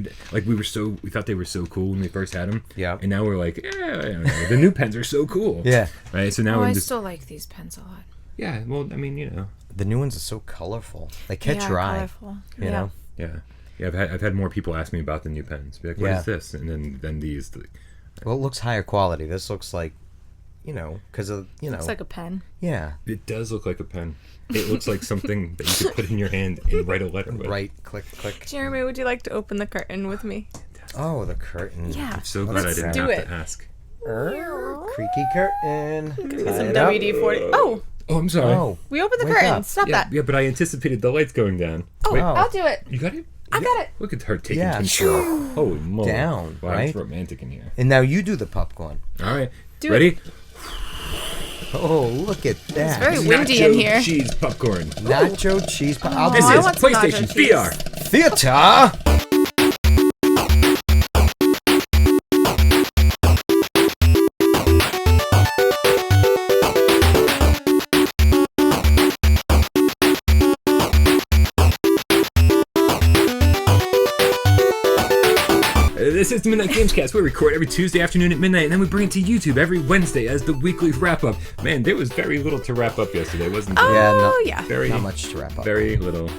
we thought they were so cool when we first had them. Yeah. And now we're like, I don't know. The new pens are so cool. Yeah. Right. So now I still like these pens a lot. Yeah. Well, I mean, the new ones are so colorful. They catch your eye. Colorful. You know. Yeah. Yeah. I've had more people ask me about the new pens. Be like, what is this? And then these. Well, it looks higher quality. This looks like, because of Looks like a pen. Yeah. It does look like a pen. It looks like something that you could put in your hand and write a letter with. Right, click. Jeremy, would you like to open the curtain with me? Oh, the curtain. Yeah. I'm so glad I didn't have to ask. Creaky curtain. Some WD-40. Oh, I'm sorry. Oh, we opened the wake curtain. up. Stop that. Yeah, but I anticipated the lights going down. Oh, Wait, I'll do it. you got it? I got it. Look at her taking sure. control. Holy moly. Down, wow, right? It's romantic in here. And now you do the popcorn. All right. Do Ready? Oh, look at that. It's very windy in here. Cheese popcorn. Nacho cheese popcorn. This I is want some PlayStation nacho cheese. VR. Theater. This is the Midnight Gamescast. We record every Tuesday afternoon at midnight, and then we bring it to YouTube every Wednesday as the weekly wrap-up. Man, there was very little to wrap up yesterday, wasn't there? Yeah. Very, Not much to wrap up. Very little.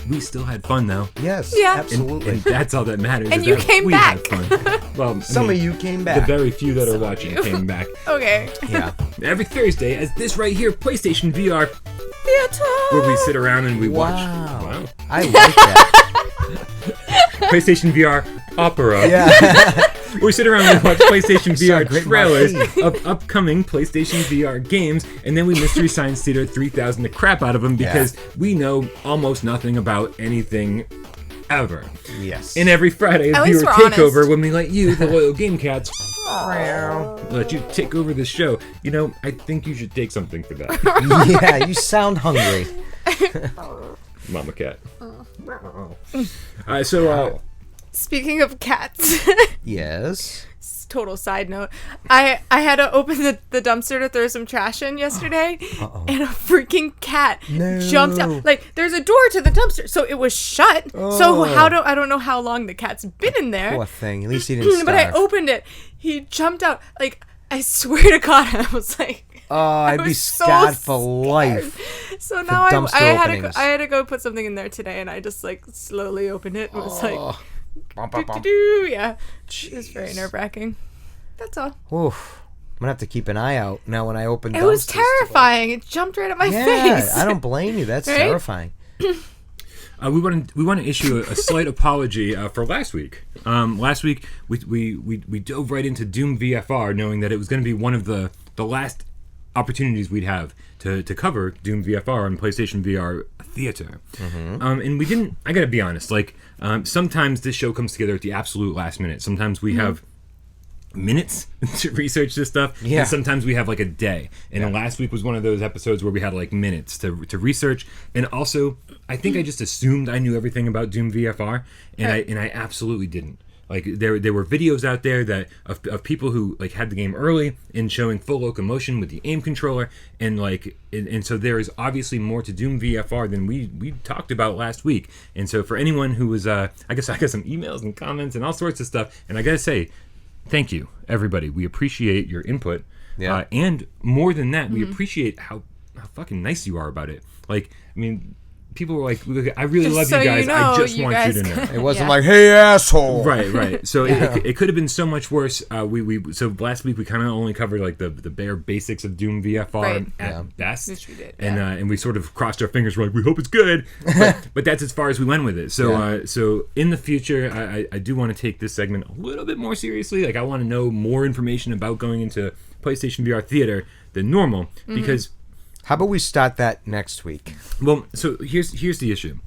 We still had fun, though. Yes, Yeah. absolutely. And that's all that matters. And is you that came we back. Had fun. Well, Some of you came back. The very few that are watching came back. Okay. Yeah. Every Thursday, as this right here, PlayStation VR, Theater. where we sit around and we watch. Wow. Wow. I like that. PlayStation VR Opera. Yeah. We sit around and watch PlayStation VR great trailers machine. of upcoming PlayStation VR games, and then we Mystery Science Theater 3000 the crap out of them because we know almost nothing about anything ever. Yes. And every Friday, At as least viewer we're takeover, honest. when we let you, the loyal game cats, let you take over the show. I think you should take something for that, Yeah, you sound hungry. Mama cat. Speaking of cats, Yes. total side note, I had to open the dumpster to throw some trash in yesterday, and a freaking cat jumped out. Like, there's a door to the dumpster, so it was shut. So I don't know how long the cat's been in there. Poor thing. At least he didn't starve. But I opened it. He jumped out. Like, I swear to God, I was like, I'd be was so scarred for scared. life. So now dumpster I openings. had to go put something in there today, and I just like slowly opened it. And it was like, Bum, bum, bum. yeah, it was very nerve wracking. That's all. Oof. I'm gonna have to keep an eye out now when I open It was dumpsters. terrifying. It jumped right at my Yeah, face. I don't blame you. That's Right? terrifying. We want to issue a slight apology for last week. Last week we dove right into Doom VFR, knowing that it was going to be one of the last opportunities we'd have to cover Doom VFR on PlayStation VR Theater. And we didn't. I got to be honest. Sometimes this show comes together at the absolute last minute. Sometimes we have minutes to research this stuff, Yeah. and sometimes we have like a day. And last week was one of those episodes where we had like minutes to research. And also, I think I just assumed I knew everything about Doom VFR, and I absolutely didn't. Like there were videos out there that of people who like had the game early and showing full locomotion with the aim controller, and so there is obviously more to Doom VFR than we talked about last week. And so for anyone who was I guess I got some emails and comments and all sorts of stuff, and I gotta say, thank you everybody. We appreciate your input, and more than that, we appreciate how fucking nice you are about it. Like, I mean, people were like, I really Just love so you guys. you know, I just you want guys you to know. It wasn't Yeah. like, hey, asshole. Right. So it could have been so much worse. So last week we kind of only covered like the bare basics of Doom VFR Right. at best, Which we did, and we sort of crossed our fingers. We're like, we hope it's good, but that's as far as we went with it. So so in the future, I do want to take this segment a little bit more seriously. Like, I want to know more information about going into PlayStation VR Theater than normal, because. How about we start that next week? Well, so here's the issue.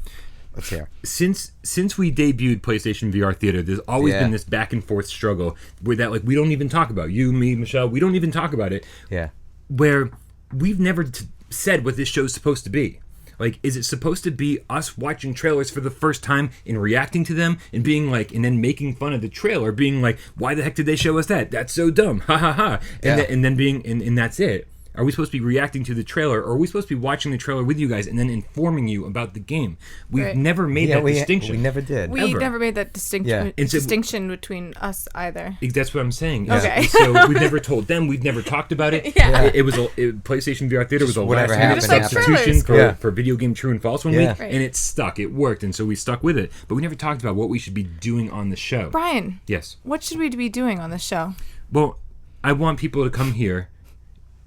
Let's hear. Since we debuted PlayStation VR Theater, there's always been this back and forth struggle where that, like, we don't even talk about, you, me, Michelle, we don't even talk about it. Yeah. Where we've never said what this show's supposed to be. Like, is it supposed to be us watching trailers for the first time and reacting to them and being like, and then making fun of the trailer, being like, why the heck did they show us that? That's so dumb, ha ha ha, and then being, and that's it. Are we supposed to be reacting to the trailer, or are we supposed to be watching the trailer with you guys and then informing you about the game? We've Right. never made that distinction. We never did. We never made that distinction And so- distinction between us either. That's what I'm saying. Okay. So we've never told them. We've never talked about it. Yeah. It was PlayStation VR Theater was a whatever last minute happened, substitution happened. for video game True and False one Yeah. week, Right. and it stuck. It worked, and so we stuck with it. But we never talked about what we should be doing on the show. Brian, Yes. what should we be doing on the show? Well, I want people to come here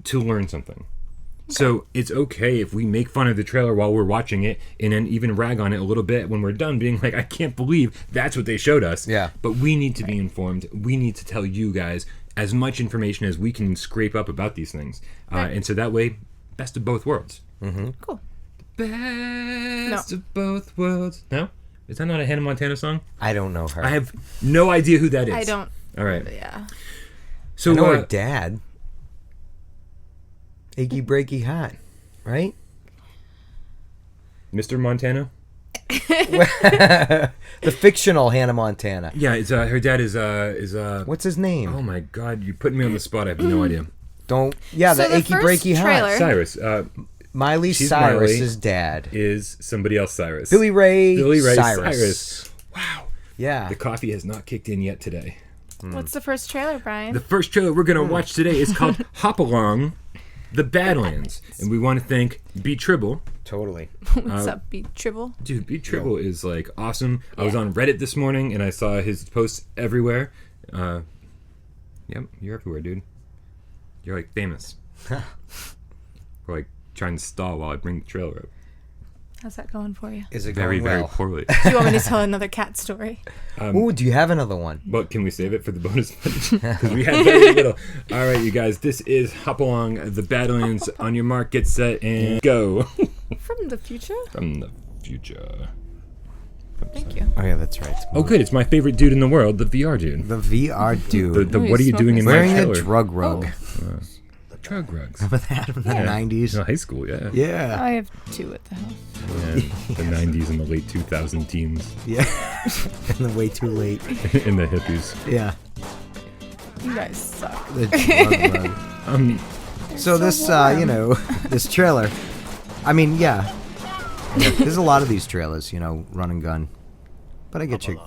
to learn something. So it's okay if we make fun of the trailer while we're watching it and then even rag on it a little bit when we're done, being like, I can't believe that's what they showed us. Yeah. But we need to be informed. We need to tell you guys as much information as we can scrape up about these things. And so that way, best of both worlds. Cool. Best of both worlds. No? Is that not a Hannah Montana song? I don't know her. I have no idea who that is. I don't. All right. Yeah. So I know her dad. Achy breaky heart, right? Mr. Montana? The fictional Hannah Montana. Yeah, it's her dad is What's his name? oh my god, you're putting me on the spot. I have no idea. Don't. Yeah, So the the achy first breaky trailer- heart. Cyrus Miley She's Cyrus's Miley. dad. is somebody else. Cyrus. Billy Ray Cyrus. Cyrus. Wow. Yeah. The coffee has not kicked in yet today. What's the first trailer, Brian? The first trailer we're going to watch today is called Hopalong, The Badlands. And we want to thank B Tribble. Totally. What's up, Beat Tribble? Dude, B Tribble is like awesome. I was on Reddit this morning and I saw his posts everywhere. Yep, you're everywhere, dude. You're like famous. We're like trying to stall while I bring the trailer up. How's that going for you? Is it Very, going very well? poorly. Do you want me to tell another cat story? Ooh, do you have another one? But can we save it for the bonus footage? Because we had very little. All right, you guys, this is Hopalong, The Badlands. On your mark, get set, and go. From the future? From the future. Thank you. Oh yeah, that's right. Oh, good. It's my favorite dude in the world, the VR dude. The VR dude. The Oh, what are he's you doing in my Wearing trailer? a drug rug. Drug rugs. Remember that from the 90s? In high school, yeah. Yeah. I have two at the house. Yeah, the 90s and the late 2000 teens. Yeah. And the way too late. And the hippies. Yeah. You guys suck. The drug rug. So this, this trailer, I mean, yeah. There's a lot of these trailers, run and gun. But I get you.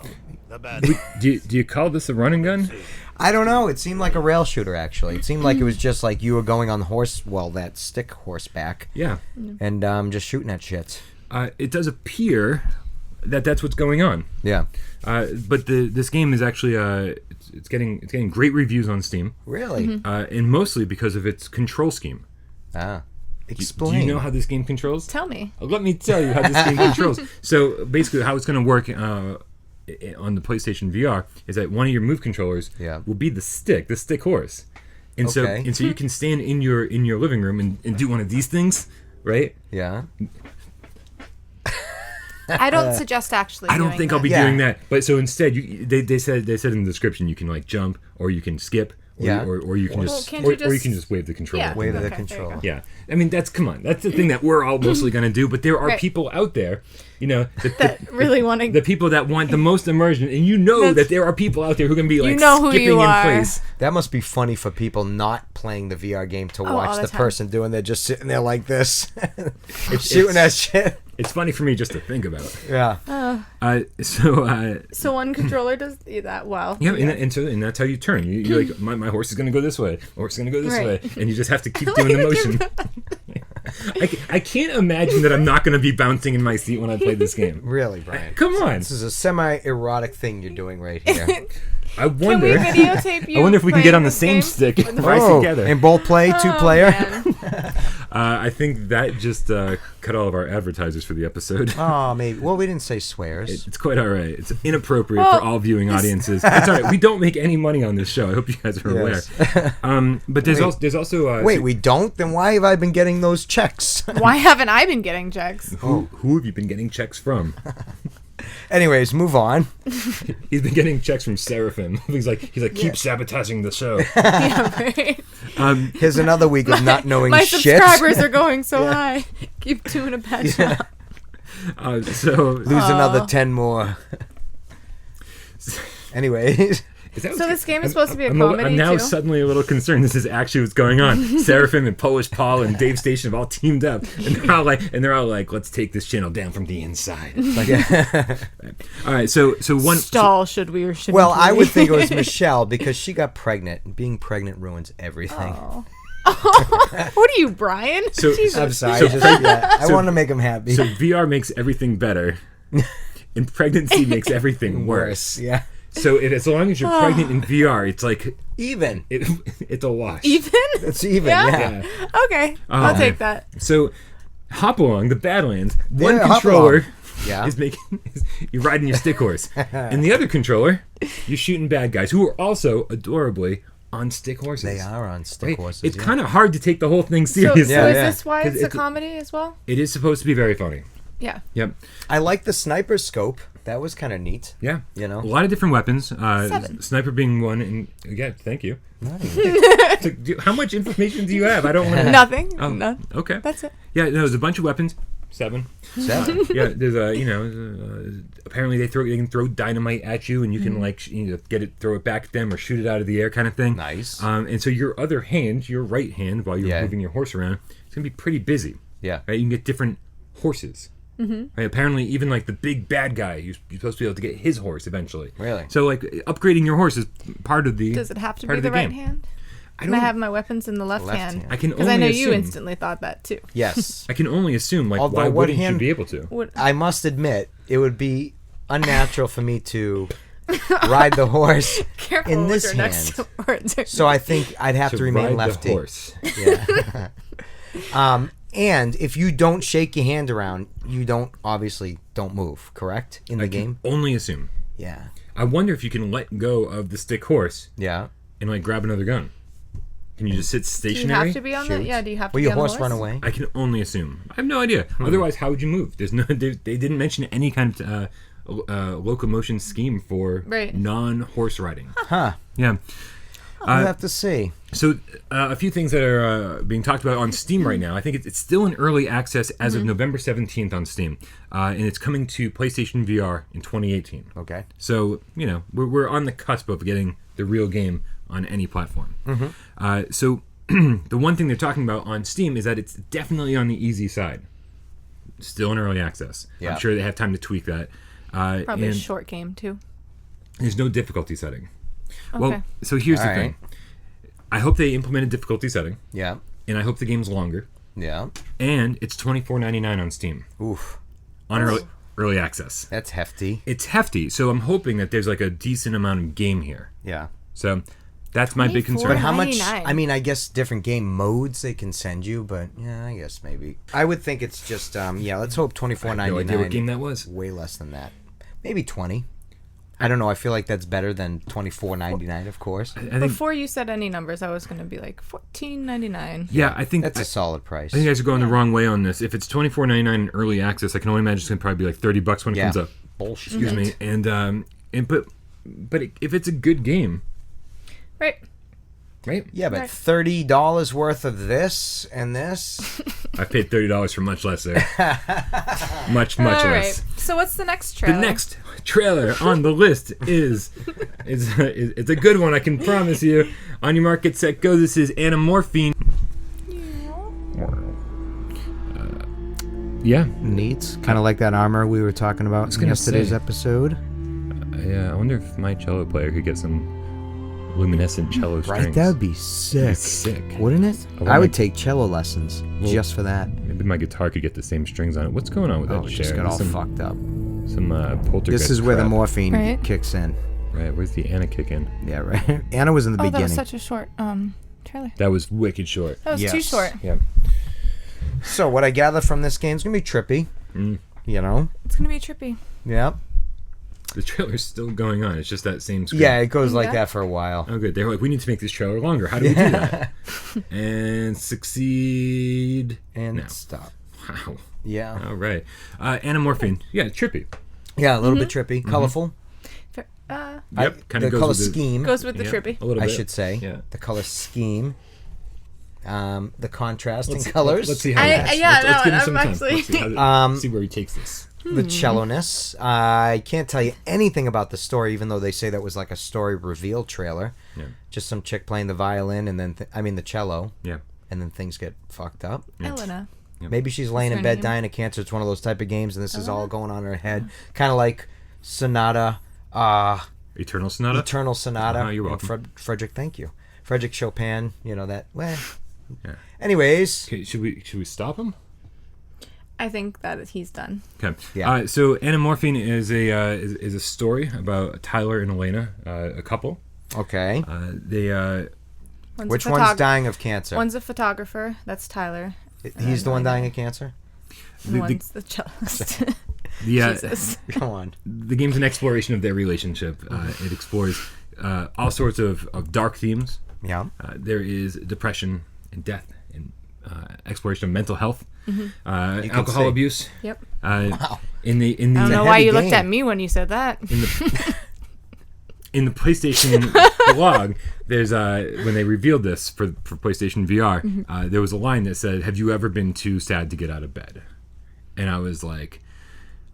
Do you call this a run and gun? I don't know. It seemed like a rail shooter, actually. It seemed like it was just like you were going on that stick horseback. Yeah. And just shooting at shit. It does appear that that's what's going on. Yeah. But this game is actually it's getting great reviews on Steam. Really? And mostly because of its control scheme. Explain. Do you know how this game controls? Tell me. Let me tell you how this game controls. So basically, how it's going to work on the PlayStation VR is that one of your move controllers will be the stick horse, and so you can stand in your living room and do one of these things, right? Yeah. I don't suggest actually. I don't doing think that. I'll be doing that. But so instead, they said in the description you can like jump or you can skip. Or you can just can't or you you can just wave the controller. Yeah. Wave the Okay, there you control. go. Yeah, I mean that's the thing that we're all mostly gonna do. But there are Right. people out there, That really want to. the people that want the most immersion, and that there are people out there who can be like know who skipping you in are. place. That must be funny for people not playing the VR game to all watch the the time. person doing. They're just sitting there like this, shooting at shit. It's funny for me just to think about it. Yeah. So one controller does that well. Yeah, and that's how you turn. You're like, my horse is gonna go this way. My horse is gonna go this Right. way, and you just have to keep doing the motion. I can't imagine that I'm not gonna be bouncing in my seat when I play this game. Really, Brian? Come on. This is a semi-erotic thing you're doing right here. I Can we wonder. videotape you? I wonder if we can get on the playing same this game? stick right together. And both play, two-player? Man. I think that just cut all of our advertisers for the episode. Oh, maybe. Well, we didn't say swears. It's quite all right. It's inappropriate Well, for all viewing audiences. It's all right. We don't make any money on this show. I hope you guys are Yes. aware. But there's also Wait, we don't? Then why have I been getting those checks? Why haven't I been getting checks? who have you been getting checks from? Anyways, move on. He's been getting checks from Seraphim. He's like keep sabotaging the show. Yeah, right. Here's another week of not knowing My shit. subscribers are going so high. Keep doing a bad job. So Lose another 10 more. Anyways. Is that So this game is supposed to be a I'm comedy, I'm now too? suddenly a little concerned. This is actually what's going on. Seraphim and Polish Paul and Dave Station have all teamed up, and they're all like, let's take this channel down from the inside. Like, all right, so one. Stall, should we or should Well, we? I would think it was Michelle because she got pregnant. And being pregnant ruins everything. What are you, Brian? So- Jesus. I'm sorry. I want to make him happy. So VR makes everything better, and pregnancy makes everything worse. Yeah. So as long as you're pregnant in VR, it's like Even. it's a wash. Even? It's even. Yeah? Yeah. Okay, I'll take that. So Hopalong, the Badlands, one Yeah, controller Hopalong. Yeah. is you're riding your stick horse, and the other controller, you're shooting bad guys who are also adorably on stick horses. They are on stick Right? horses. It's yeah. kind of hard to take the whole thing So, seriously. so is yeah. this why 'Cause it's a it's- comedy as well? It is supposed to be very funny. Yeah. Yep. I like the sniper scope. That was kind of neat. Yeah. You know? A lot of different weapons. 7. Sniper being one, and yeah, thank you. So, how much information do you have? I don't want to. Nothing. Oh, No. okay. That's it. Yeah, no, there's a bunch of weapons. 7. 7. Yeah, there's apparently they can throw dynamite at you, and you can throw it back at them or shoot it out of the air, kind of thing. Nice. And so your other hand, your right hand, while you're moving your horse around, it's gonna be pretty busy. Yeah. Right, you can get different horses. Right, apparently, even like the big bad guy, you're supposed to be able to get his horse eventually. Really? So like upgrading your horse is part of the. Does it have to part be of the right game. hand? I Can I have my weapons in the left hand? hand. I can Because only I know you assume. instantly thought that too. Yes. I can only assume. Like, Although why what wouldn't hand- you be able to? Would, I must admit, it would be unnatural for me to ride the horse careful in with this your next hand. words. So I think I'd have to remain ride lefty. the horse. Yeah. And if you don't shake your hand around, you don't move, correct? In the I can game? only assume. Yeah. I wonder if you can let go of the stick horse Yeah. and like grab another gun. Can you just sit do you stationary? have to be on the? Shoot. Yeah. Do you have to Will be your on the horse run away? I can only assume. I have no idea. Otherwise, how would you move? There's no. They didn't mention any kind of locomotion scheme for Right. non-horse riding. Huh. Yeah. I'll have to see. So a few things that are being talked about on Steam right now. I think it's still in early access as of November 17th on Steam, and it's coming to PlayStation VR in 2018. Okay. So we're on the cusp of getting the real game on any platform. So the one thing they're talking about on Steam is that it's definitely on the easy side. Still in early access. Yeah. I'm sure they have time to tweak that. Probably a and short game too. there's no difficulty setting. Okay. Well, so here's the All thing. I hope they implement a difficulty setting, Yeah. and I hope the game's longer. Yeah. And it's $24.99 on Steam Oof. on early access. That's hefty. It's hefty, so I'm hoping that there's like a decent amount of game here. Yeah. So that's my big concern. But how much? $4.99. I mean, I guess different game modes they can send you, but yeah, I guess maybe. I would think it's just let's hope I have no idea what game $24.99. that was. Way less than that. Maybe 20. I don't know. I feel like that's better than $24.99, of course. I think, Before you said any numbers, I was going to be like $14.99. yeah, I think That's a solid price. I think you guys are going the wrong way on this. If it's $24.99 in early access, I can only imagine it's gonna probably be like $30 when it Yeah. comes up. Bullshit. Excuse me. And but if it's a good game, Right. right? Yeah, but Right. $30 worth of this and this. I paid $30 for much less there. much All less. right. So what's the next The trailer? next trailer on the list is it's a good one, I can promise you. On your mark, get set, go. This is Anamorphine. Yeah, Neat. Kind of like that armor we were talking about in gonna yesterday's say. episode. I wonder if my cello player could get some luminescent cello strings. Right? That would be sick. sick. Wouldn't it? want I would my- take cello lessons just for that. Maybe my guitar could get the same strings on it. What's going on with Oh, that it chair? just got all some, fucked up. Some poltergeist. This is where the crap. morphine Right. kicks in. Right, where's the Anna kick in? Yeah, right. Anna was in the Oh, that was beginning. such a short trailer. That was wicked short. That was too Yes. short. Yeah. So what I gather from this game is gonna be trippy. You know? It's going to be trippy. Yeah. The trailer's still going on. It's just that same screen. Yeah, it goes like Yeah. that for a while. Oh, good. They were like, we need to make this trailer longer. How do we do that? And succeed. And No. stop. Wow. Yeah. All right. Anamorphine. Yeah, trippy. Yeah, a little bit trippy, colorful. Yep. Kind The of goes color with scheme, Goes with the yeah, trippy. a little I bit. should say. Yeah. The color scheme. The contrasting colors. Let's see how. Yeah, let's give him no, some I'm time. actually- Let's see, let's see where he takes this. the cello-ness. I can't tell you anything about the story, even though they say that was like a story reveal trailer. Yeah. Just some chick playing the violin and then, the cello. Yeah. And then things get fucked up. Elena. Yep. Maybe she's laying What's in her bed name? dying of cancer. It's one of those type of games, and this is all going on in her head. Kind of like Sonata, Eternal Sonata? Eternal Sonata. You're welcome. Frederick, thank you. Frederick Chopin, that. Well. Yeah. Anyways. Okay, should we stop him? I think that he's done. Okay. Yeah. So Anamorphine is a story about Tyler and Elena, a couple. Okay. Which one's dying of cancer? One's a photographer. That's Tyler. He's the one dying of cancer? And one's the cellist. Jesus. Come on. The game's an exploration of their relationship. It explores all sorts of dark themes. Yeah. There is depression and death and exploration of mental health, alcohol see. abuse. Yep. Wow. In the I don't know heavy why you game. looked at me when you said that. in the PlayStation blog, there's when they revealed this for PlayStation VR, there was a line that said, "Have you ever been too sad to get out of bed?" And I was like,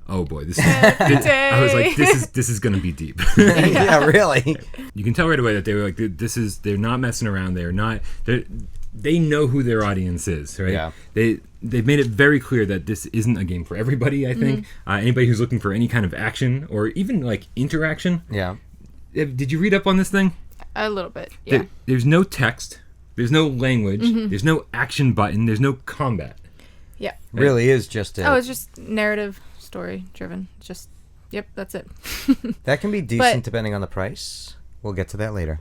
"Oh boy, this is gonna be deep." Yeah, really. You can tell right away that they were like, they're not messing around. They know who their audience is, right? Yeah. They've made it very clear that this isn't a game for everybody. I think anybody who's looking for any kind of action or even like interaction. Yeah. Did you read up on this thing? A little bit, yeah. There's no text. There's no language. There's no action button. There's no combat. Yeah. Really is just a... Oh, it's just narrative, story driven. Just, yep, that's it. That can be decent depending on the price. We'll get to that later.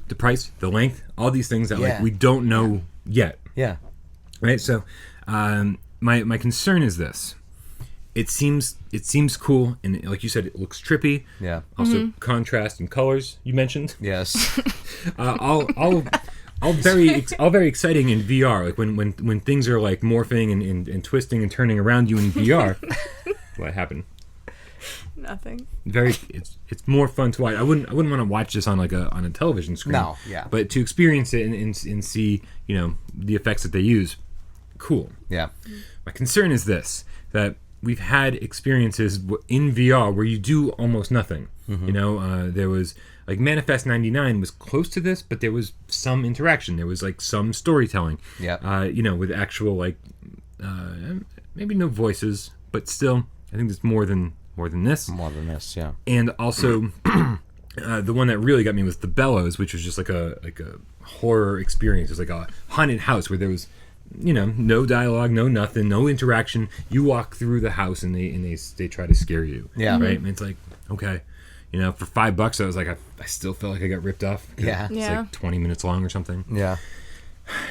The price, the length, all these things that Yeah. we don't know yet. Yeah. Right. So, my concern is this. It seems cool, and like you said, it looks trippy. Yeah. Also, contrast and colors you mentioned. Yes. all very exciting in VR. Like when things are like morphing and twisting and turning around you in VR. What happened? Nothing. It's more fun to watch. I wouldn't want to watch this on a television screen. No. Yeah. But to experience it and see the effects that they use, cool. Yeah. My concern is this, that we've had experiences in VR where you do almost nothing. There was like Manifest 99 was close to this, but there was some interaction. There was like some storytelling. Yeah. With actual like maybe no voices, but still, I think there's more than this. More than this, yeah. And also, the one that really got me was The Bellows, which was just like a horror experience. It was like a haunted house where there was no dialogue, no nothing, no interaction. You walk through the house and they try to scare you. Yeah. Right? And it's like, okay. For $5 I was like, I still felt like I got ripped off. Yeah. It's like 20 minutes long or something. Yeah.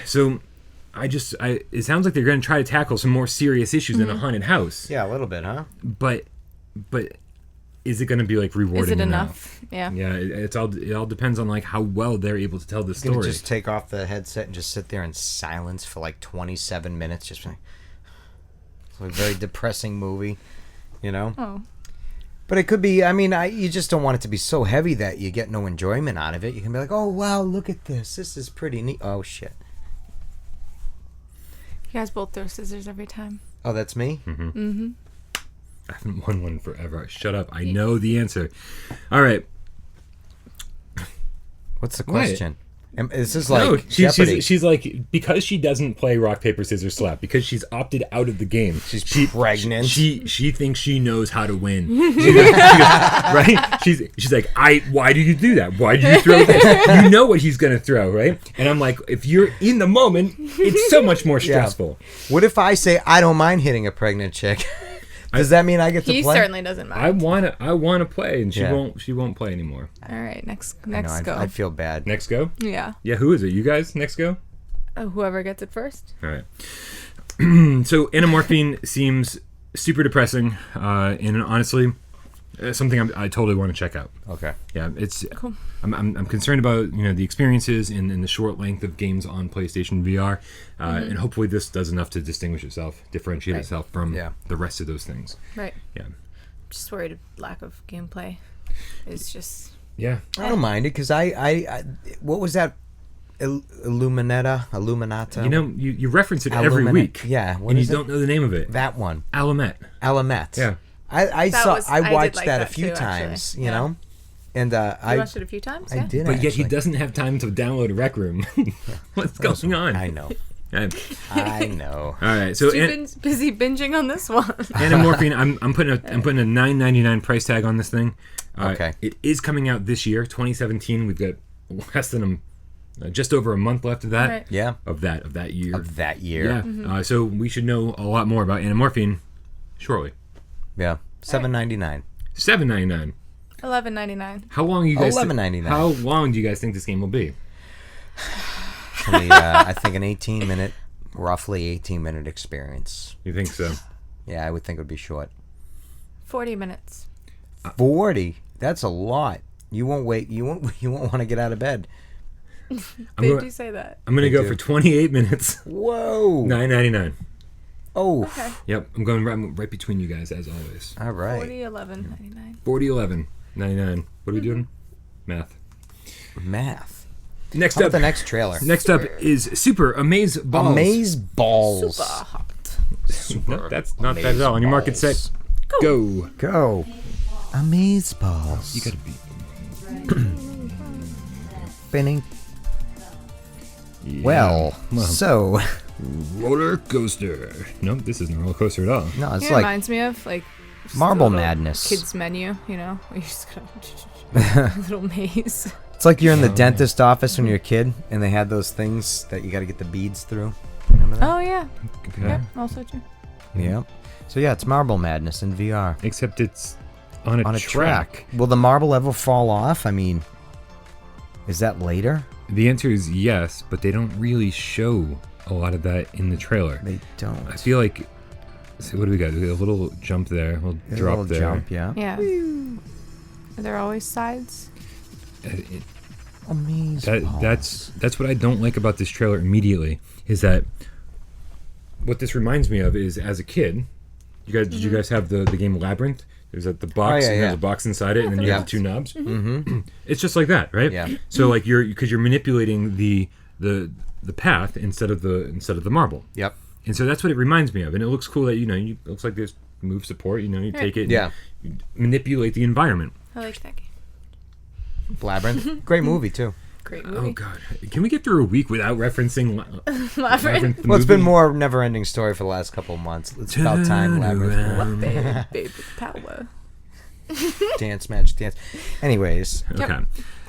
So it sounds like they're going to try to tackle some more serious issues in a haunted house. Yeah, a little bit, huh? But is it going to be like rewarding Is it enough? Yeah. Yeah, it all depends on like how well they're able to tell the Gonna story. just take off the headset and just sit there in silence for like 27 minutes, just like it's a very depressing movie, Oh. But it could be. I mean, you just don't want it to be so heavy that you get no enjoyment out of it. You can be like, "Oh wow, look at this! This is pretty neat." Oh shit! You guys both throw scissors every time. Oh, that's me. Mm-hmm. I haven't won one forever. Shut up. I know the answer. All right. What's the What? question? This is like Jeopardy. she's like, because she doesn't play rock paper scissors slap, because she's opted out of the game. She's pregnant. She thinks she knows how to win. She goes, right? She's like, why do you do that? Why do you throw this? You know what he's gonna throw, right? And I'm like, if you're in the moment, it's so much more stressful. What if I say I don't mind hitting a pregnant chick? Does that mean I get to He play? certainly doesn't mind. I wanna play, and she won't play anymore. All right, next I go. I feel bad. Next go? Yeah. Yeah, who is it? You guys? Next go? Whoever gets it first. All right. So Anamorphine seems super depressing, and honestly, something I totally want to check out. Okay. Yeah, it's Cool. I'm concerned about the experiences and the short length of games on PlayStation VR, and hopefully this does enough to distinguish itself, differentiate itself from the rest of those things. Right. Yeah. Just worried lack of gameplay. It's just. Yeah. I don't mind it because I what was that Illuminata. You know, you reference it every week. Yeah. And you don't know the name of it. That one. Alamet. Yeah. I watched that a few times, you know? And You I watched it a few times? I Yeah? did But yet he actually. doesn't have time to download Rec Room. What's going on? I know. All I know. right, so Busy binging on this one. Anamorphine, I'm putting a $9.99 price tag on this thing. Okay. It is coming out this year, 2017. We've got less than just over a month left of that. Right. Yeah. Of that year. Of that year. Yeah. So we should know a lot more about Anamorphine shortly. Yeah. $7.99. $7.99. $11.99. How long you guys? $11.99. How long do you guys think this game will be? I think an roughly 18-minute experience. You think so? Yeah, I would think it would be short. 40 minutes. 40? That's a lot. You won't wait. You won't want to get out of bed. They do say that. I'm going to go for 28 minutes. Whoa. $9.99. Oh. Okay. Yep, I'm going right between you guys as always. All right. 40, 11.99. 40, 11, 99. What are we doing? Math. Math. Next How about up, the next trailer? Next up is Super Amazeballs. Amazeballs. Super hot. No, that's not bad at all. On your market set, go. Go. Amazeballs. You gotta be. Spinning. Yeah. Well, so. Roller coaster. Nope, this isn't a roller coaster at all. No, it's It like reminds me of like just Marble a little Madness. Kids menu, you know, where you just got a little maze. It's like you're in the dentist office when you're a kid, and they had those things that you got to get the beads through. Remember that? Oh yeah, Okay. yep, also true. Yeah. So yeah, it's Marble Madness in VR. Except it's on a track. Will the marble ever fall off? I mean, is that later? The answer is yes, but they don't really show a lot of that in the trailer. They don't. I feel like. So what do we got? We got a little jump there, a little There's drop a little there. jump, yeah. Yeah. Are there always sides? Amazing. That's what I don't like about this trailer immediately, is that what this reminds me of is as a kid, did you guys have the game Labyrinth? There's the box, and there's a box inside it, and then you have the two knobs. Mm-hmm. It's just like that, right? Yeah. So like because you're manipulating the path instead of the marble. Yep. And so that's what it reminds me of, and it looks cool that it looks like there's move support. You take it, and you manipulate the environment. I like that game. Labyrinth. Great movie too. Great movie. Oh God, can we get through a week without referencing Labyrinth? the Well, it's movie? been more never-ending story for the last couple of months. It's about time Labyrinth. Baby power. Dance, magic, dance. Anyways, Okay,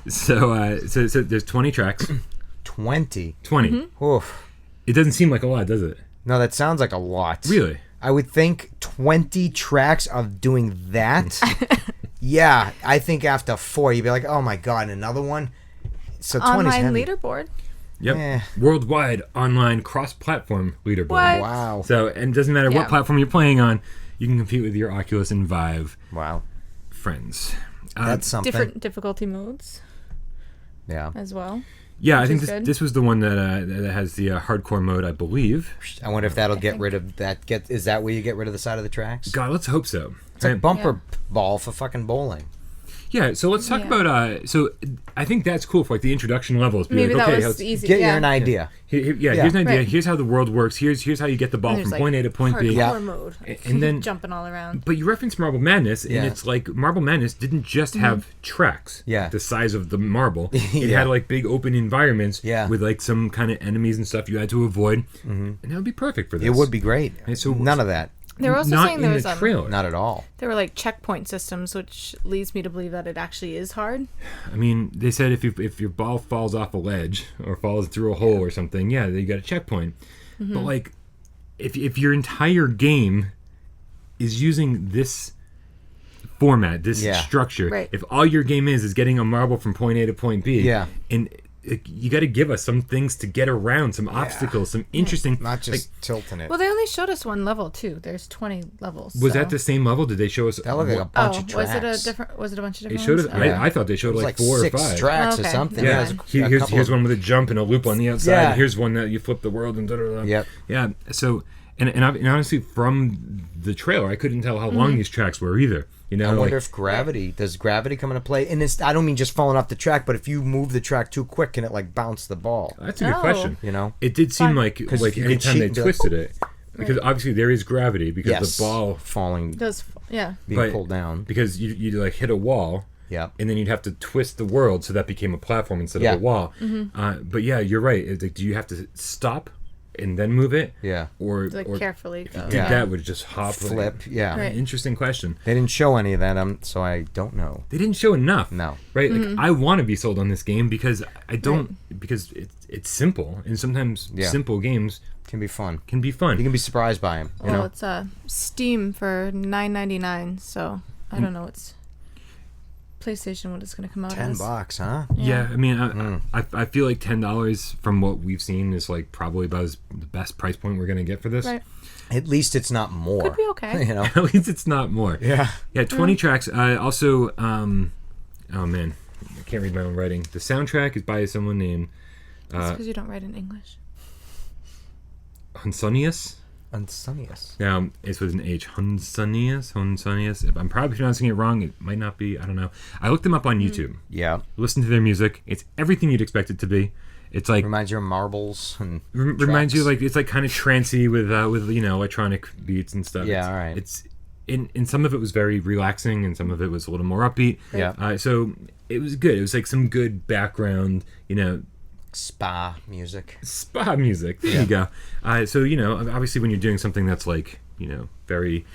so there's 20 tracks. 20. 20. Mm-hmm. Oof. It doesn't seem like a lot, does it? No, that sounds like a lot. Really? I would think 20 tracks of doing that. Yeah, I think after 4, you'd be like, oh my God, another one? So 20's Online heavy. leaderboard. Yep. Eh. Worldwide online cross-platform leaderboard. What? Wow. So, and it doesn't matter Yeah. what platform you're playing on, you can compete with your Oculus and Vive Wow. friends. That's something. Different difficulty modes Yeah. as well. Yeah, I which think is good. this was the one that has the hardcore mode, I believe. I wonder if that'll get rid of that. Is that where you get rid of the side of the tracks? God, let's hope so. It's like bumper ball for fucking bowling. Yeah, so let's talk about. So I think that's cool for like the introduction levels. Be Maybe like, that okay, was easy. Get you yeah. an idea. here's an idea. Right. Here's how the world works. Here's how you get the ball And from there's, point A to point B. hardcore mode. And then jumping all around. But you referenced Marble Madness, and Yeah. it's like Marble Madness didn't just have tracks, Yeah. the size of the marble. It Yeah. had like big open environments, Yeah. with like some kind of enemies and stuff you had to avoid, and that would be perfect for this. It would be great. And so- None of that. They were also not saying in there was the trailer. Not at all. there were like checkpoint systems, which leads me to believe that it actually is hard. I mean, they said if your ball falls off a ledge or falls through a hole or something, yeah, you got a checkpoint. But like, if your entire game is using this format, this structure, Right. if all your game is getting a marble from point A to point B, Yeah. and you got to give us some things to get around, some obstacles, some interesting. Not just like, tilting it. Well, they only showed us one level too. There's 20 levels. was so. that the same level? Did they show us? That looked like a bunch of tracks. was it a different? Was it a bunch of They different? showed us. ones? I thought they showed It was like like 4 6 or 5. tracks Okay. or something. Yeah. Yeah. Yeah, there's a here's couple of- one with a jump and a loop on the outside. Yeah. Here's one that you flip the world and da-da-da. Yep. Yeah. So, And honestly, from the trailer, I couldn't tell how long these tracks were either. You know, I wonder if does gravity come into play? And I don't mean just falling off the track, but if you move the track too quick, can it like bounce the ball? That's a good question. You know, it did seem like you could anytime cheat they and be twisted it, because obviously there is gravity because the ball falling, being pulled down because you like hit a wall. Yeah, and then you'd have to twist the world so that became a platform instead of a wall. But yeah, you're right. It's like, do you have to stop and then move it? Yeah, or carefully if you did that, would it just hop, flip? Yeah, Right. Interesting question. They didn't show any of that, so I don't know. They didn't show enough. No, right? Like, I want to be sold on this game because I don't because it's simple, and sometimes simple games can be fun. You can be surprised by them. Well, it's Steam for $9.99, so I don't know. It's PlayStation what it's going to come out as. $10, huh? Yeah, I mean, I feel like $10 from what we've seen is like probably about the best price point we're going to get for this. Right. At least it's not more. Could be okay. You know, At least it's not more. Yeah. 20 tracks. Also, oh man, I can't read my own writing. The soundtrack is by someone named That's because you don't write in English. Hunsonius. Now, it's with an H. Hunsonius. If I'm probably pronouncing it wrong, it might not be. I don't know. I looked them up on YouTube. Yeah. Listen to their music. It's everything you'd expect it to be. It's like reminds you of marbles and reminds you like it's like kind of trancey with electronic beats and stuff. Yeah, all right. It's in some of it was very relaxing and some of it was a little more upbeat. Yeah. So it was good. It was like some good background, spa music. There you go. So obviously when you're doing something that's like very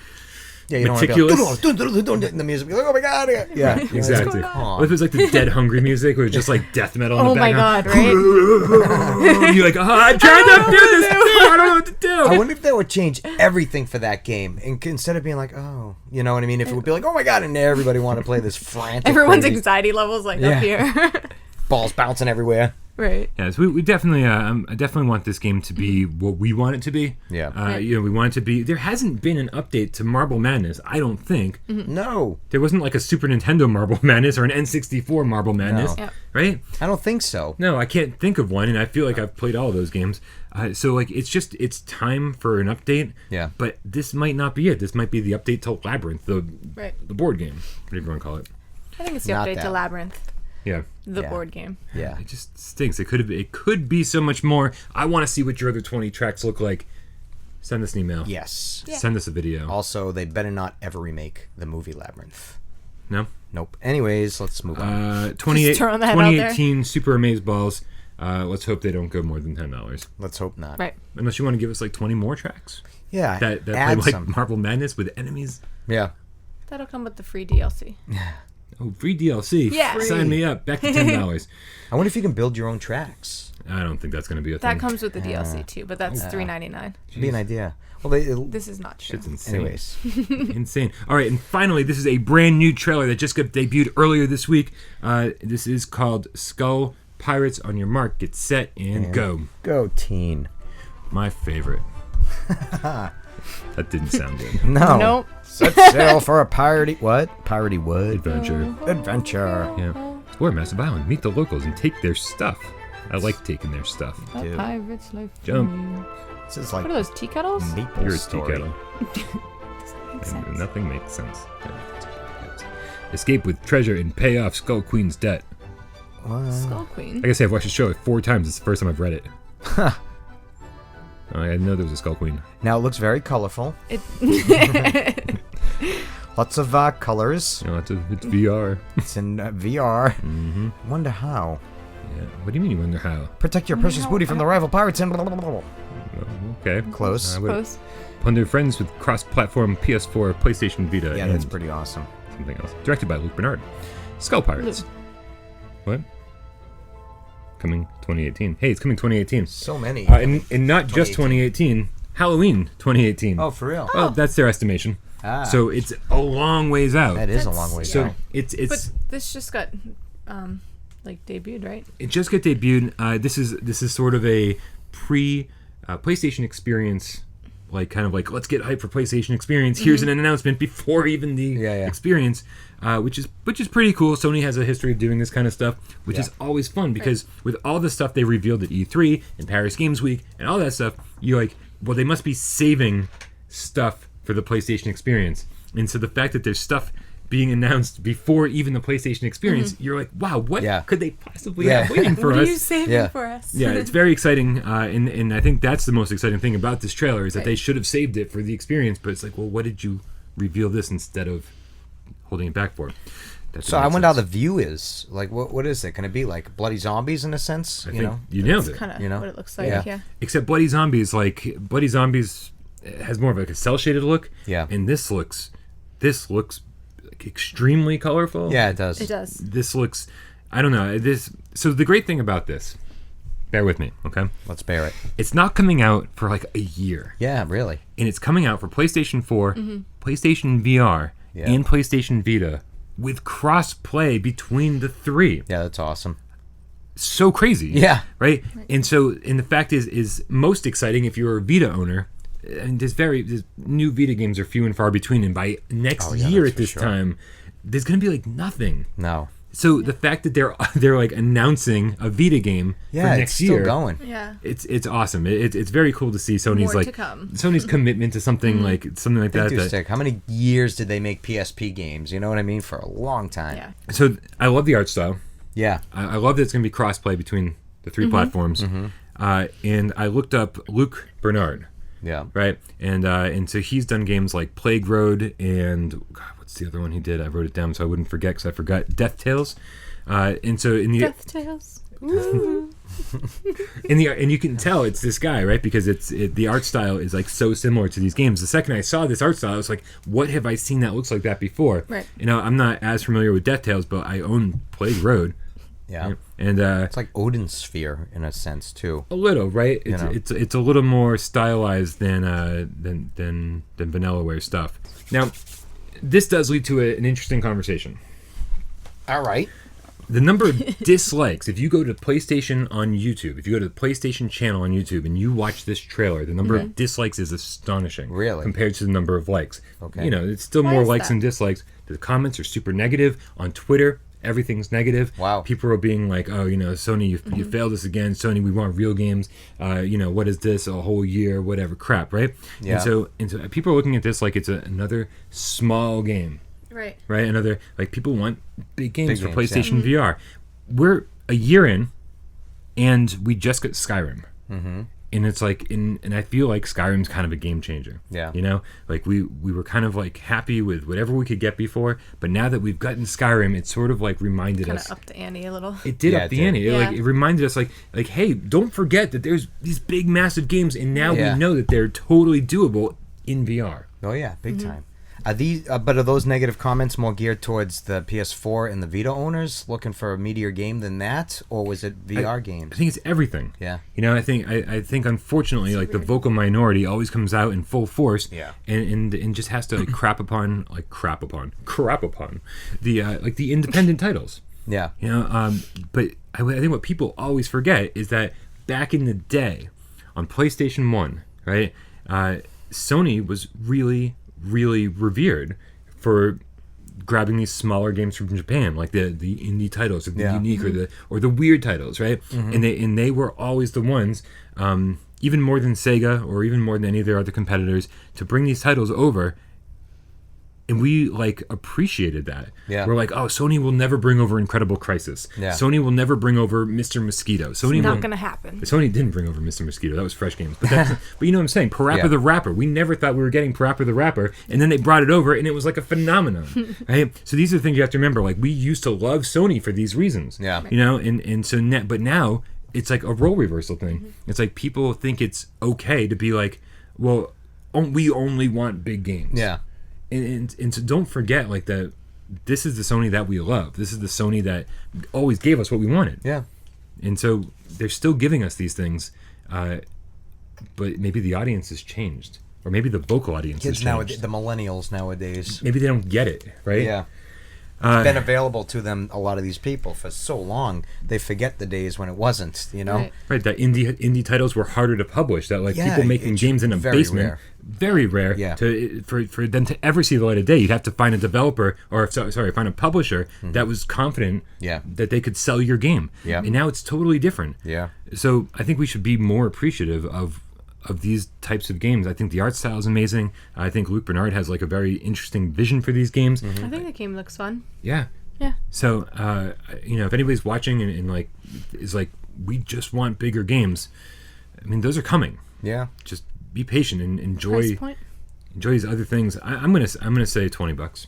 meticulous. The music, like, oh my god! Yeah, exactly. Well, if it was like the Dead Hungry music, where it was just like death metal in the background. Oh my god! Right? You're like, I'm trying to do this thing. I don't know what to do. I wonder if that would change everything for that game, and instead of being like, oh, you know what I mean? If it would be like, oh my god, and everybody want to play this frantic. Everyone's crazy, anxiety levels like up here. balls bouncing everywhere. Right. Yeah, so we definitely, I definitely want this game to be what we want it to be. Yeah. We want it to be. There hasn't been an update to Marble Madness, I don't think. No. There wasn't like a Super Nintendo Marble Madness or an N64 Marble Madness, right? I don't think so. No, I can't think of one, and I feel like I've played all of those games. So like, it's time for an update. Yeah. But this might not be it. This might be the update to Labyrinth, the board game, whatever you want to call it. I think it's the update to Labyrinth. Yeah. The board game. Yeah. It just stinks. It could be so much more. I want to see what your other 20 tracks look like. Send us an email. Yes. Yeah. Send us a video. Also, they better not ever remake the movie Labyrinth. No? Nope. Anyways, let's move on. 2018 Super Amazeballs. Let's hope they don't go more than $10. Let's hope not. Right. Unless you want to give us like 20 more tracks. Yeah. That play add like some. Marble Madness with enemies. Yeah. That'll come with the free DLC. Oh, free DLC. Yeah. Sign me up. Back to $10. I wonder if you can build your own tracks. I don't think that's going to be a That thing. comes with the DLC too, but that's $3.99. Should be an idea. Well, This is not true. Shit's insane. anyways. Insane. All right, and finally, this is a brand new trailer that just got debuted earlier this week. This is called Skull Pirates. On your mark, get set, and go. Go, teen. My favorite. That didn't sound good. No. Nope. Set sail for a piratey... What? Piratey what? Adventure. Adventure. Yeah. Explore Massive Island, meet the locals, and take their stuff. I like taking their stuff. A Dude. pirate's life. Jump. This is like What are those, tea kettles? Maple You're a tea Story. kettle. Makes sense. And nothing makes sense. Escape with treasure and pay off Skull Queen's debt. What? Skull Queen. Like I say, I've watched the show like 4 times. It's the first time I've read it. I didn't know there was a Skull Queen. Now it looks very colorful. Lots of colors. You know, it's VR. It's in VR. Wonder how. Yeah. What do you mean you wonder how? Protect your precious booty from the rival pirates and blah, blah, blah, blah. Okay. Close. Close. Upon their friends with cross-platform PS4, PlayStation Vita, Yeah, and that's pretty awesome. something else. Directed by Luke Bernard. Skull Pirates. What? Coming 2018. Hey, it's coming 2018. So many. And not just 2018. Halloween 2018. Oh, for real? Well, that's their estimation. Ah. So it's a long ways out. That is a long way So out. it's But this just got like debuted, right? it just got debuted. This is sort of a pre PlayStation experience, like kind of like let's get hyped for PlayStation experience. Here's an announcement before even the experience, which is pretty cool. Sony has a history of doing this kind of stuff, which is always fun because with all the stuff they revealed at E3 and Paris Games Week and all that stuff, well, they must be saving stuff for the PlayStation experience. And so the fact that there's stuff being announced before even the PlayStation experience, you're like, wow, what could they possibly have waiting for What us? are you saving for us? Yeah, it's very exciting, and I think that's the most exciting thing about this trailer is that they should have saved it for the experience, but it's like, well, what did you reveal this instead of holding it back for? So I wonder how the view is. Like, what is it? Can it be like Bloody Zombies in a sense? I think you nailed it. Kind of You know? what it looks like, yeah. Except Bloody Zombies has more of like a cell shaded look. Yeah. And this looks like extremely colorful. Yeah, it does. It does. This looks, I don't know. So the great thing about this, bear with me, okay? Let's bear it. It's not coming out for like a year. Yeah, really. And it's coming out for PlayStation 4, PlayStation VR, and PlayStation Vita with cross-play between the three. Yeah, that's awesome. So crazy. Yeah. Right? And the fact is most exciting if you're a Vita owner, and there's new Vita games are few and far between, and by next year at this time, there's going to be like nothing. No. So the fact that they're like announcing a Vita game for next year, still going. Yeah. It's awesome. It's very cool to see Sony's More to come. Sony's commitment to something like that. Stick. How many years did they make PSP games? You know what I mean? For a long time. Yeah. So I love the art style. Yeah. I love that it's going to be cross-play between the three platforms. And I looked up Luke Bernard. Yeah. Right. And so he's done games like Plague Road and God, what's the other one he did? I wrote it down so I wouldn't forget because I forgot. Death Tales. And so in the Death Tales. Ooh. and you can tell it's this guy, right? Because the art style is like so similar to these games. The second I saw this art style, I was like, what have I seen that looks like that before? Right. You know, I'm not as familiar with Death Tales, but I own Plague Road. Yeah. And it's like Odin's Sphere in a sense too. a little, right? You know. It's a little more stylized than Vanillaware stuff. Now, this does lead to an interesting conversation. All right. The number of dislikes, if you go to PlayStation on YouTube, if you go to the PlayStation channel on YouTube and you watch this trailer, the number of dislikes is astonishing. Really? Compared to the number of likes. Okay. You know, it's still Why more is likes that? than dislikes. The comments are super negative. On Twitter, everything's negative. Wow. People are being like, oh, you know, Sony, you failed us again. Sony, we want real games. You know, what is this? A whole year, whatever crap, right? Yeah. And so people are looking at this like it's another small game. Right. Right? Another, like, people want big games for games, PlayStation VR. We're a year in, and we just got Skyrim. Mm-hmm. And it's like, and I feel like Skyrim's kind of a game changer. Yeah. You know? Like, we were kind of, like, happy with whatever we could get before, but now that we've gotten Skyrim, it sort of, like, reminded Kind us. of up the ante a little. It did Yeah, up it the did. ante. Yeah. It reminded us, like, hey, don't forget that there's these big, massive games, and now Yeah. we know that they're totally doable in VR. Oh yeah, big time. Are these? But are those negative comments more geared towards the PS4 and the Vita owners looking for a meatier game than that, or was it VR games? I think it's everything. Yeah. You know, I think unfortunately, like, the vocal minority always comes out in full force. Yeah. And just has to like crap upon the like the independent titles. Yeah. You know, but I think what people always forget is that back in the day, on PlayStation 1, right, Sony was really, really revered for grabbing these smaller games from Japan, like the indie titles, or the unique, or the weird titles, right? And they were always the ones, even more than Sega or even more than any of their other competitors, to bring these titles over. And we, like, appreciated that. Yeah. We're like, oh, Sony will never bring over Incredible Crisis. Yeah. Sony will never bring over Mr. Mosquito. Sony Not will- going to happen. Sony didn't bring over Mr. Mosquito. That was Fresh Games. But you know what I'm saying? Parappa Yeah. the Rapper. We never thought we were getting Parappa the Rapper, and then they brought it over, and it was like a phenomenon. Right? So these are the things you have to remember. Like, we used to love Sony for these reasons. Yeah. You know, and so but now it's like a role reversal thing. It's like people think it's okay to be like, well, we only want big games. Yeah. And so don't forget, like, that this is the Sony that we love. This is the Sony that always gave us what we wanted. Yeah. And so they're still giving us these things, but maybe the audience has changed, or maybe the vocal audience Kids has nowadays, changed. the millennials nowadays. Maybe they don't get it, right? Yeah. It's been available to them, a lot of these people, for so long, they forget the days when it wasn't, you know? Right. Right, that indie titles were harder to publish. That, like, Yeah, people making it's games in a very basement, rare. very rare. Yeah. For them to ever see the light of day, you'd have to find a developer, or find a publisher that was confident Yeah. that they could sell your game. Yeah. And now it's totally different. Yeah. So I think we should be more appreciative of of these types of games. I think the art style is amazing. I think Luc Bernard has like a very interesting vision for these games. I think the game looks fun. Yeah. Yeah. So, if anybody's watching and like is like, we just want bigger games, I mean, those are coming. Yeah. Just be patient and Price point? enjoy these other things. I'm gonna say $20.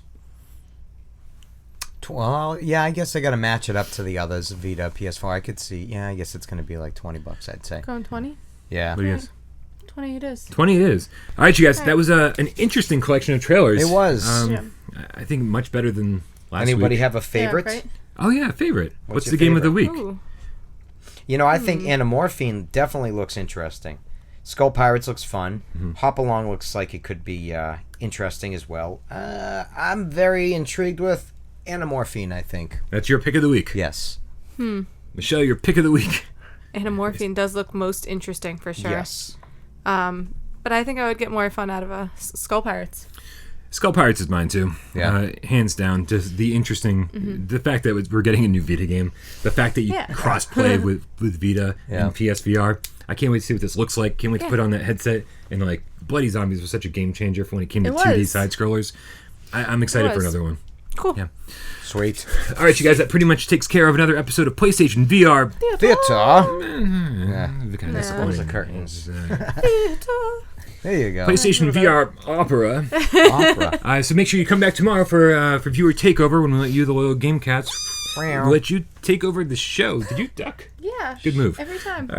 Well, yeah, I guess I got to match it up to the others. Vita, PS4. I could see. Yeah, I guess it's going to be like $20. I'd say. Going 20? Yeah. What do you guys? 20 it is. 20 it is. All right, you guys. That was an interesting collection of trailers. It was. Yeah. I think much better than last Anybody week. have a favorite? Yeah, right? Oh yeah, favorite. What's your the game of the favorite? week? Ooh. You know, I think Anamorphine definitely looks interesting. Skull Pirates looks fun. Hopalong looks like it could be interesting as well. I'm very intrigued with Anamorphine, I think. That's your pick of the week. Yes. Michelle, your pick of the week. Anamorphine does look most interesting for sure. Yes. But I think I would get more fun out of Skull Pirates. Skull Pirates is mine too. Yeah. Hands down. Just the interesting, the fact that we're getting a new Vita game, the fact that you cross-play with Vita and PSVR. I can't wait to see what this looks like. Can't wait to put on that headset. And like, Bloody Zombies was such a game changer for when it came to 2D side-scrollers. I'm excited for another one. Cool. Yeah. Sweet. All right, you guys, that pretty much takes care of another episode of PlayStation VR. Theater. Kind of Close the curtains. There you go. PlayStation VR Opera. Opera. So make sure you come back tomorrow for viewer takeover when we let you, the loyal game cats, we'll let you take over the show. Did you duck? Yeah. Good move. Every time.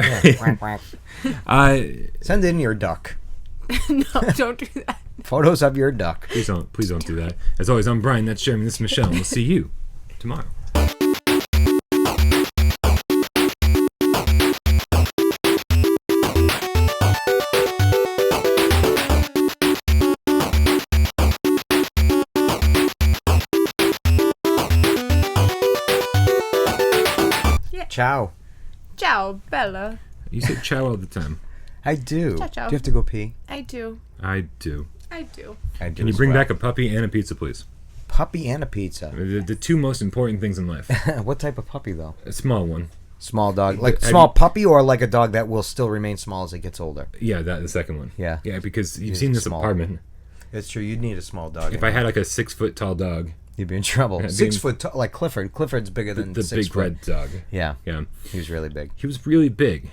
Send in your duck. No, don't do that. Photos of your duck. Please don't do that. As always, I'm Brian. That's Jeremy. This is Michelle. And we'll see you tomorrow. Ciao. Ciao, Bella. You say ciao all the time. I do. Ciao, ciao. Do you have to go pee? I do. I do. I do. I do. Can you as bring well. back a puppy and a pizza, please? Puppy and a pizza. The two most important things in life. What type of puppy though? A small one. Small dog, like Have small you- puppy, or like a dog that will still remain small as it gets older. Yeah, the second one. Yeah. Yeah, because you've It's seen this small. apartment. It's true. You'd need a small dog. If I had like a 6-foot tall dog, you'd be in trouble. Yeah, 6 foot tall, like Clifford. Clifford's bigger than the 6 big foot. red dog. Yeah, Yeah. he was really big. He was really big.